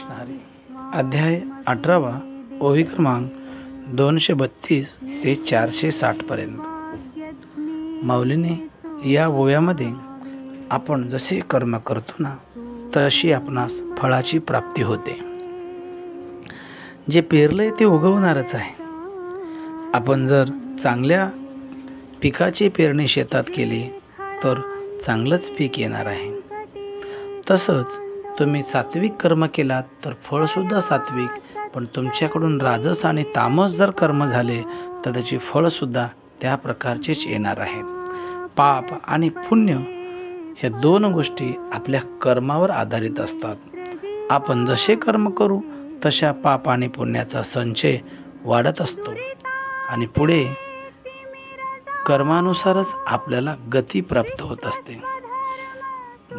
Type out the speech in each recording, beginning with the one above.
रामकृष्ण हरी. अध्याय 18, ओवी क्रमांक 232 ते 460 पर्यंत. माऊलीने या ओव्यामध्ये आपण जसे कर्म करतो ना तशी आपणास फळाची प्राप्ती होते. जे पेरलंय ते उगवणारच आहे. आपण जर चांगल्या पिकाची पेरणी शेतात केली तर चांगलंच पीक येणार आहे. तसंच तुम्ही सात्विक कर्म केलात तर फळसुद्धा सात्विक, पण तुमच्याकडून राजस आणि तामस जर कर्म झाले तर त्याची फळसुद्धा त्या प्रकारचेच येणार आहेत. पाप आणि पुण्य ह्या दोन गोष्टी आपल्या कर्मावर आधारित असतात. आपण जसे कर्म करू तशा पाप आणि पुण्याचा संचय वाढत असतो आणि पुढे कर्मानुसारच आपल्याला गती प्राप्त होत असते.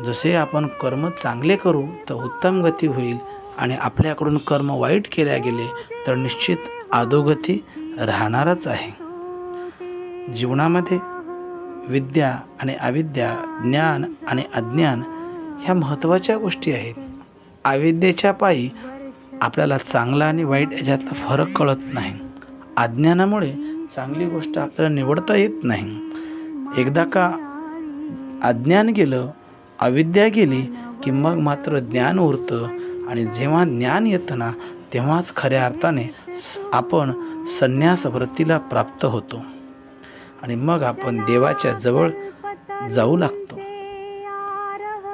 जसे आपण कर्म चांगले करू तर उत्तम गती होईल आणि आपल्याकडून कर्म वाईट केले गेले तर निश्चित अधोगती राहणारच आहे. जीवनामध्ये विद्या आणि अविद्या, ज्ञान आणि अज्ञान ह्या महत्त्वाच्या गोष्टी आहेत. अविद्येच्या पायी आपल्याला चांगला आणि वाईट याच्यातला फरक कळत नाही. अज्ञानामुळे चांगली गोष्ट आपल्याला निवडता येत नाही. एकदा का अज्ञान गेलं, अविद्या गेली की मग मात्र ज्ञान उरतं आणि जेव्हा ज्ञान येतं ना तेव्हाच खऱ्या अर्थाने आपण संन्यास वृत्तीला प्राप्त होतो आणि मग आपण देवाच्या जवळ जाऊ लागतो.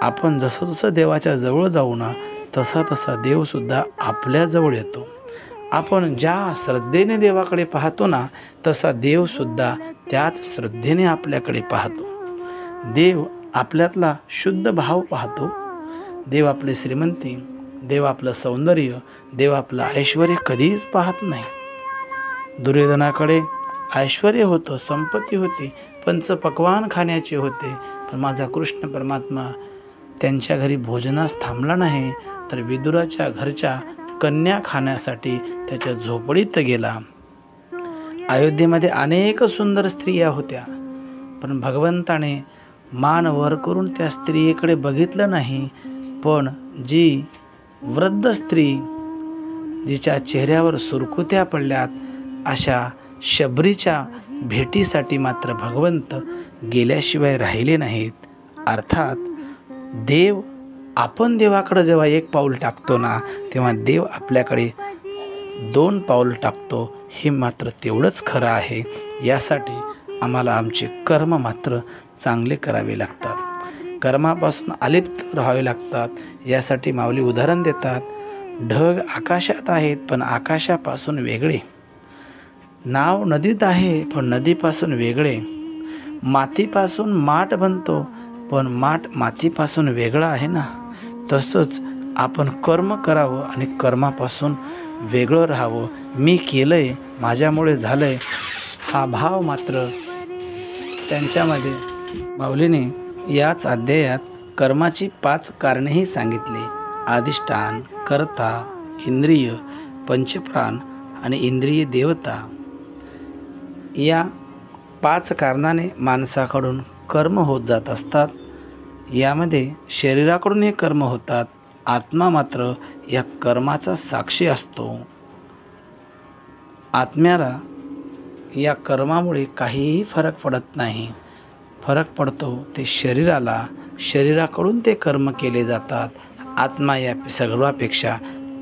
आपण जसं जसं देवाच्या जवळ जाऊ ना तसा तसा देवसुद्धा आपल्या जवळ येतो. आपण ज्या श्रद्धेने देवाकडे पाहतो ना तसा देवसुद्धा त्याच श्रद्धेने आपल्याकडे पाहतो. देव आपल्यातला शुद्ध भाव पाहतो. देव आपली श्रीमंती, देव आपलं सौंदर्य, देव आपलं ऐश्वर कधीच पाहत नाही. दुर्योधनाकडे ऐश्वर होतं, संपत्ती होती, पंचपक्वान्न खाण्याचे होते, पण माझा कृष्ण परमात्मा त्यांच्या घरी भोजनास थांबला नाही तर विदुराच्या घरच्या कन्या खाण्यासाठी त्याच्या झोपडीत गेला. अयोध्येमध्ये अनेक सुंदर स्त्रिया होत्या, पण भगवंताने मान वर करून त्या स्त्रियेकडे बघितलं नाही. पण जी वृद्ध स्त्री जिच्या चेहऱ्यावर सुरकुत्या पडल्यात अशा शबरीच्या भेटीसाठी मात्र भगवंत गेल्याशिवाय राहिले नाहीत. अर्थात देव, आपण देवाकडे जेव्हा एक पाऊल टाकतो ना तेव्हा देव आपल्याकडे 2 पाऊल टाकतो. हे मात्र तेवढंच खरं आहे. यासाठी आम्हाला आमचे कर्म मात्र चांगले करावे लागतात. कर्मापासून अलिप्त राहावे लागतात. यासाठी माऊली उदाहरण देतात. ढग आकाशात आहेत पण आकाशापासून वेगळे. नाव नदीत आहे पण नदीपासून वेगळे. मातीपासून माठ बनतो पण माठ मातीपासून वेगळा आहे ना. तसंच आपण कर्म करावं आणि कर्मापासून वेगळं राहावं. मी केलंय, माझ्यामुळे झालंय हा भाव मात्र त्यांच्यामध्ये. माऊलीने याच अध्यायात कर्माची 5 कारणेही सांगितली. अधिष्ठान, कर्ता, इंद्रिय, पंचप्राण आणि इंद्रिय देवता. या 5 कारणाने माणसाकडून कर्म होत जात असतात. यामध्ये शरीराकडून हे कर्म होतात. आत्मा मात्र या कर्माचा साक्षी असतो. आत्म्याला या कर्मामुळे काहीही फरक पडत नाही. फरक पडतो ते शरीराला. शरीराकडून ते कर्म केले जातात. आत्मा या सर्वापेक्षा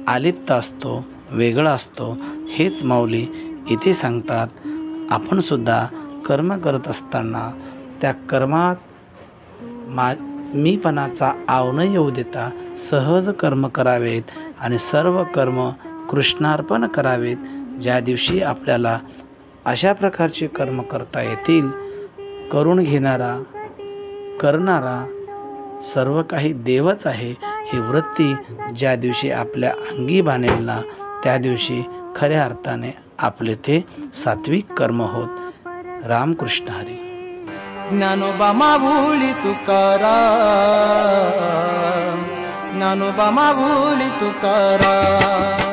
अलिप्त असतो, वेगळा असतो. हेच माऊली इथे सांगतात. आपण सुद्धा कर्म करत असताना त्या कर्मात मीपणाचा आव न येऊ देता सहज कर्म करावेत आणि सर्व कर्म कृष्णार्पण करावेत. ज्या दिवशी आपल्याला अशा प्रकारचे कर्म करता येतील, करून घेणारा, करणारा सर्व काही देवच आहे ही वृत्ती ज्या दिवशी आपल्या अंगी बाणेल ना त्या दिवशी खऱ्या अर्थाने आपले ते सात्विक कर्म होत. रामकृष्ण हरी. ज्ञानोबा माऊली तुकाराम, ज्ञानोबा माऊली तुकाराम.